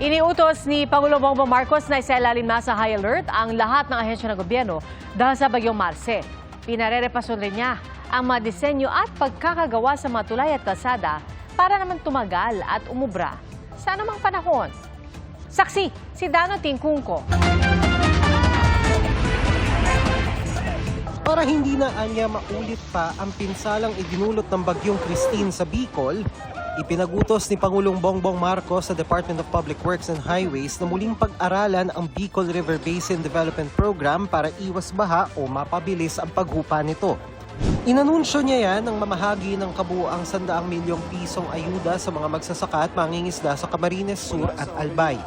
Iniutos ni Pangulong Bongbong Marcos na isailalim na sa high alert ang lahat ng ahensya ng gobyerno dahil sa Bagyong Marce. Pinarerepason rin niya ang mga disenyo at pagkakagawa sa mga tulay at kalsada para naman tumagal at umubra sa anumang panahon. Saksi, si Dano Tingkungko. Para hindi na anya maulit pa ang pinsalang idinulot ng Bagyong Christine sa Bicol, ipinagutos ni Pangulong Bongbong Marcos sa Department of Public Works and Highways na muling pag-aralan ang Bicol River Basin Development Program para iwas baha o mapabilis ang paghupa nito. Inanunsyo niya yan ng mamahagi ng kabuuang 100 milyong pisong ayuda sa mga magsasaka at mangingisda sa Camarines Sur at Albay.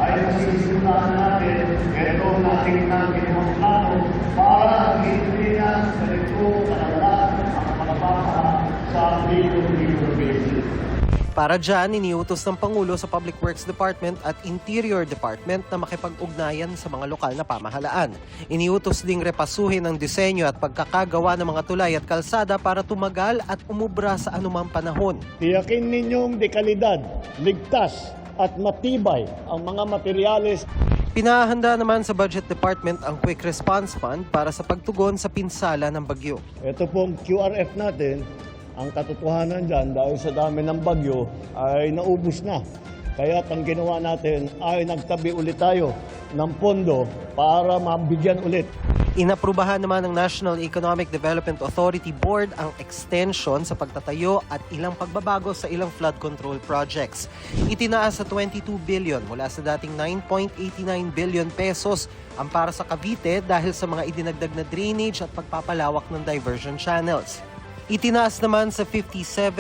Ay masisimulan natin itong ating ginawang plano para hindi na sa ito kalagalan ang mga bata sa Bicol River Basin. Para dyan, iniutos ng Pangulo sa Public Works Department at Interior Department na makipag-ugnayan sa mga lokal na pamahalaan. Iniutos ding repasuhin ang disenyo at pagkakagawa ng mga tulay at kalsada para tumagal at umubra sa anumang panahon. Tiyakin ninyong dekalidad, ligtas at matibay ang mga materyales. Pinahanda naman sa Budget Department ang Quick Response Fund para sa pagtugon sa pinsala ng bagyo. Ito pong QRF natin, ang katotohanan dyan dahil sa dami ng bagyo ay naubos na. Kaya ang ginawa natin ay nagtabi ulit tayo ng pondo para mabigyan ulit. Inaprubahan naman ng National Economic Development Authority Board ang extension sa pagtatayo at ilang pagbabago sa ilang flood control projects. Itinaas sa 22 billion mula sa dating 9.89 billion pesos ang para sa Cavite dahil sa mga idinagdag na drainage at pagpapalawak ng diversion channels. Itinaas naman sa 57.7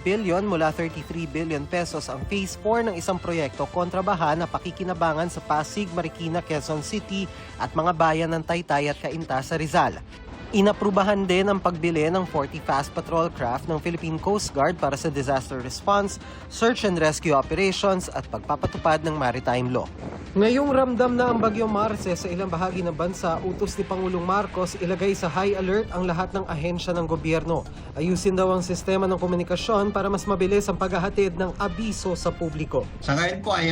billion mula 33 billion pesos ang Phase 4 ng isang proyekto kontra baha na pakikinabangan sa Pasig, Marikina, Quezon City at mga bayan ng Taytay at Cainta sa Rizal. Inaprubahan din ang pagbili ng 40 fast patrol craft ng Philippine Coast Guard para sa disaster response, search and rescue operations at pagpapatupad ng maritime law. Ngayong ramdam na ang Bagyong Marce sa ilang bahagi ng bansa, utos ni Pangulong Marcos ilagay sa high alert ang lahat ng ahensya ng gobyerno. Ayusin daw ang sistema ng komunikasyon para mas mabilis ang paghahatid ng abiso sa publiko. Sa ngayon po ay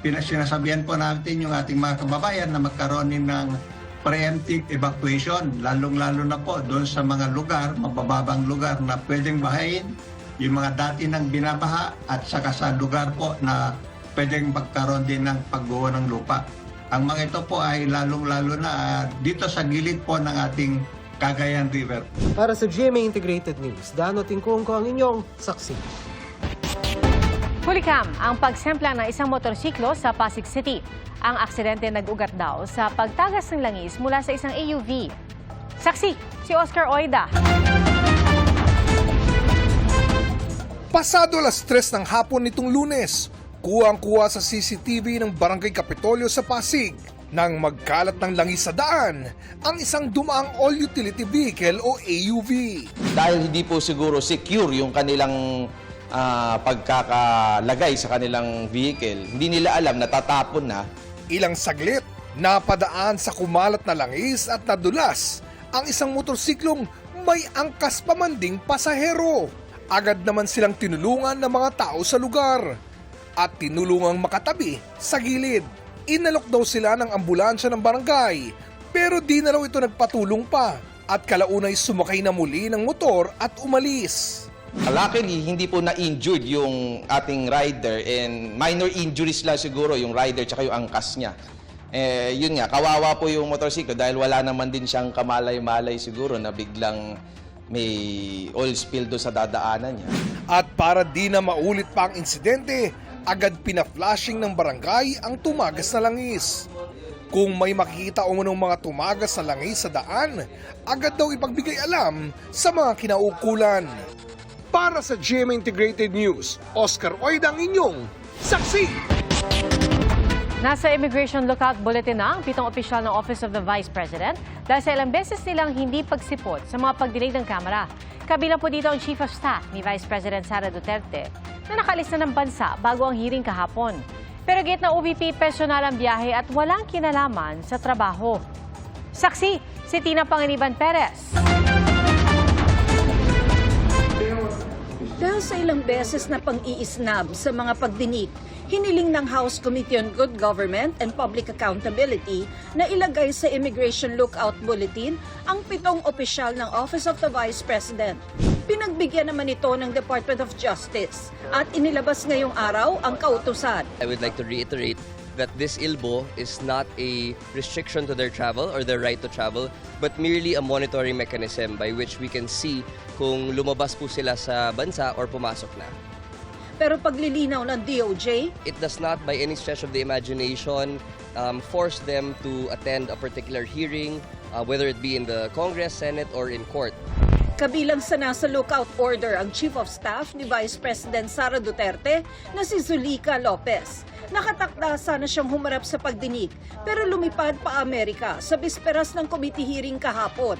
sinasabihan po natin yung ating mga kababayan na magkaroon din ng preemptive evacuation, lalong-lalo na po doon sa mga lugar, mabababang lugar na pwedeng bahayin, yung mga dati nang binabaha at saka sa lugar po na pwedeng magkaroon din ng pagguho ng lupa. Ang mga ito po ay lalong-lalo na dito sa gilid po ng ating Cagayan River. Para sa GMA Integrated News, Dano Tingkungko ang inyong saksi. Hulikam ang pagsemplang ng isang motorsiklo sa Pasig City. Ang aksidente nag-ugat daw sa pagtagas ng langis mula sa isang AUV. Saksi, si Oscar Oida. Pasado alas 3 ng hapon nitong Lunes, kuwang-kuwa sa CCTV ng Barangay Kapitolyo sa Pasig nang magkalat ng langis sa daan ang isang dumaang all-utility vehicle o AUV. Dahil hindi po siguro secure yung kanilang pagkakalagay sa kanilang vehicle, hindi nila alam na tatapon na. Ilang saglit, napadaan sa kumalat na langis at nadulas ang isang motorsiklong may angkas pa man ding pasahero. Agad naman silang tinulungan ng mga tao sa lugar at tinulungang makatabi sa gilid. Inalok daw sila ng ambulansya ng barangay pero di na raw ito nagpatulong pa at kalaunay sumakay na muli ng motor at umalis. Luckily, hindi po na-injured yung ating rider and minor injuries lang siguro yung rider tsaka yung angkas niya. Yun nga, kawawa po yung motorsiklo dahil wala naman din siyang kamalay-malay siguro na biglang may oil spill doon sa dadaanan niya. At para di na maulit pa ang insidente, agad pina-flashing ng barangay ang tumagas na langis. Kung may makikita umunong mga tumagas na langis sa daan, agad daw ipagbigay alam sa mga kinaukulan. Para sa GMA Integrated News, Oscar Oida ang inyong saksi. Nasa Immigration Lookout Bulletin na ang 7 opisyal ng Office of the Vice President dahil sa ilang beses nilang hindi pagsipot sa mga pagdinig ng Kamara. Kabilang po dito ang Chief of Staff ni Vice President Sara Duterte na nakalis na ng bansa bago ang hearing kahapon. Pero git na OVP personal ang biyahe at walang kinalaman sa trabaho. Saksi, si Tina Panganiban Perez. Dahil sa ilang beses na pang-iisnab sa mga pagdinig, hiniling ng House Committee on Good Government and Public Accountability na ilagay sa Immigration Lookout Bulletin ang 7 opisyal ng Office of the Vice President. Pinagbigyan naman ito ng Department of Justice at inilabas ngayong araw ang kautusan. I would like to reiterate that this ILBO is not a restriction to their travel or their right to travel, but merely a monitoring mechanism by which we can see kung lumabas po sila sa bansa or pumasok na. Pero paglilinaw ng DOJ, It does not by any stretch of the imagination force them to attend a particular hearing, whether it be in the Congress, Senate, or in court. kabilang sa nasa lookout order ang Chief of Staff ni Vice President Sara Duterte na si Zulica Lopez. Nakatakda sana siyang humarap sa pagdinig pero lumipad pa Amerika sa bisperas ng committee hearing kahapon.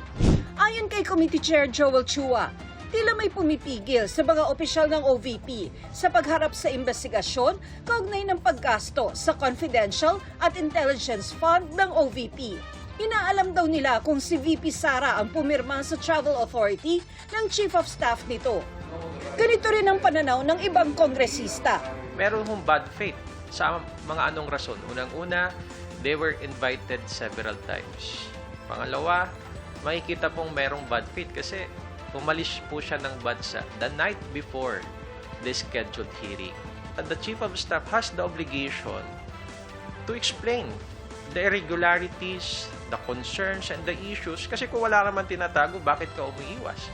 Ayon kay Committee Chair Joel Chua, tila may pumipigil sa mga opisyal ng OVP sa pagharap sa investigasyon kaugnay ng paggasto sa confidential at intelligence fund ng OVP. Inaalam daw nila kung si VP Sara ang pumirma sa Travel Authority ng Chief of Staff nito. Ganito rin ang pananaw ng ibang kongresista. Meron hong bad faith sa mga anong rason. Unang-una, they were invited several times. Pangalawa, makikita pong merong bad faith kasi umalis po siya ng bansa the night before the scheduled hearing. And the Chief of Staff has the obligation to explain the irregularities, the concerns, and the issues. Kasi kung wala naman tinatago, bakit ka umiiwas?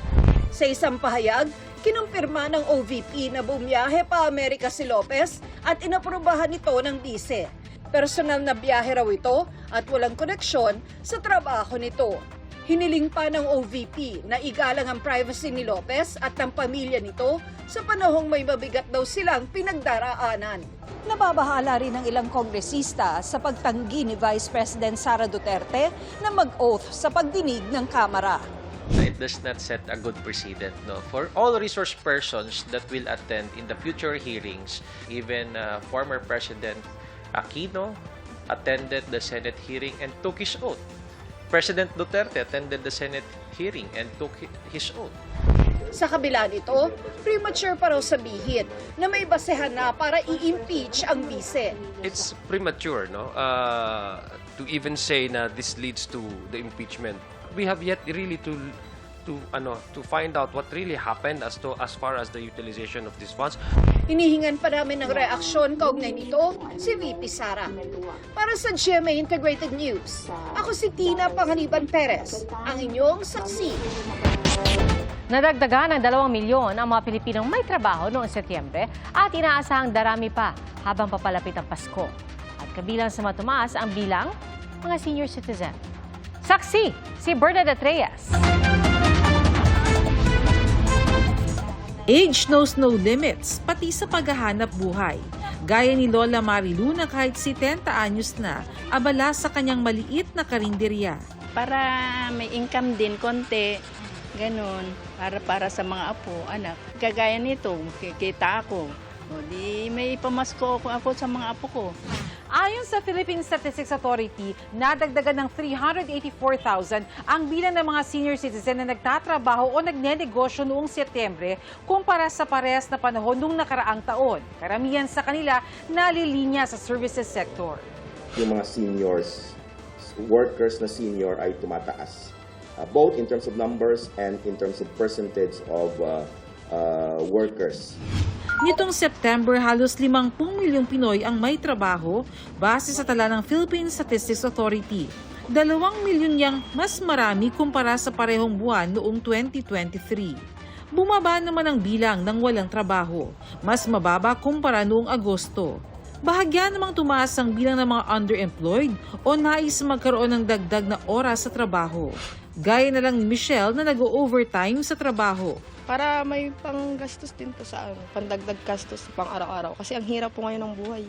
Sa isang pahayag, kinumpirma ng OVP na bumiyahe pa Amerika si Lopez at inaprubahan ito ng bise. Personal na biyahe raw ito at walang koneksyon sa trabaho nito. Hiniling pa ng OVP na igalang ang privacy ni Lopez at ng pamilya nito sa panahong may mabigat daw silang pinagdaraanan. Nababahala rin ng ilang kongresista sa pagtanggi ni Vice President Sara Duterte na mag-oath sa pagdinig ng Kamara. It does not set a good precedent, no? For all resource persons that will attend in the future hearings, even former President Aquino attended the Senate hearing and took his oath. President Duterte attended the Senate hearing and took his oath. Sa kabila nito, premature pa raw sabihin na may basehan na para i-impeach ang bise. It's premature, no? To even say na this leads to the impeachment. We have yet really to find out what really happened as far as the utilization of these funds. Hinihingan pa namin ng reaksyon kaugnay nito si VP Sara. Para sa GMA Integrated News, ako si Tina Panganiban Perez, ang inyong saksi. Nadagdagan ng 2 milyon ang mga Pilipinong may trabaho noong Setyembre at inaasahang darami pa habang papalapit ang Pasko. At kabilang sa matumaas ang bilang mga senior citizen. Saksi, si Bernadette Reyes. Age knows no limits, pati sa paghahanap buhay. Gaya ni Lola Marilu na kahit 70 anyos na, abala sa kanyang maliit na karinderya. Para may income din, konti, ganun, para sa mga apo, anak. Kagaya nito, kikita ako. O di may pamasko ako sa mga apo ko. Ayon sa Philippine Statistics Authority, nadagdagan ng 384,000 ang bilang ng mga senior citizen na nagtatrabaho o nagnenegosyo noong Setyembre kumpara sa parehas na panahon noong nakaraang taon. Karamihan sa kanila nalilinya sa services sector. Yung mga seniors, workers na senior ay tumataas. Both in terms of numbers and in terms of percentage of workers. Nitong September, halos 50 milyong Pinoy ang may trabaho base sa tala ng Philippine Statistics Authority. 2 milyon yang mas marami kumpara sa parehong buwan noong 2023. Bumaba naman ang bilang ng walang trabaho, mas mababa kumpara noong Agosto. Bahagya namang tumaas ang bilang ng mga underemployed o nais magkaroon ng dagdag na oras sa trabaho. Gaya na lang ni Michelle na nag-overtime sa trabaho. Para may panggastos din po sa pandagdag gastos pang araw-araw. Kasi ang hirap po ngayon ng buhay.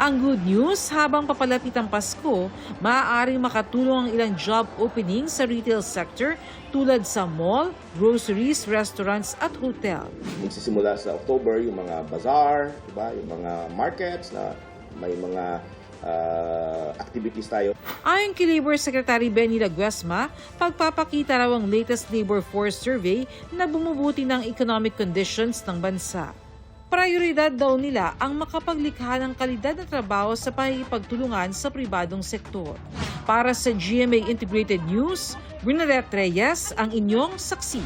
Ang good news, habang papalapit ang Pasko, maaaring makatulong ang ilang job opening sa retail sector tulad sa mall, groceries, restaurants at hotel. Magsisimula sa October yung mga bazaar, diba? Yung mga markets na may mga activities tayo. Ayon kay Labor Secretary Benny Laguesma, pagpapakita raw ang latest labor force survey na bumubuti ng economic conditions ng bansa. Prioridad daw nila ang makapaglikha ng kalidad na trabaho sa pakikipagtulungan sa pribadong sektor. Para sa GMA Integrated News, Bernadette Reyes, ang inyong saksi.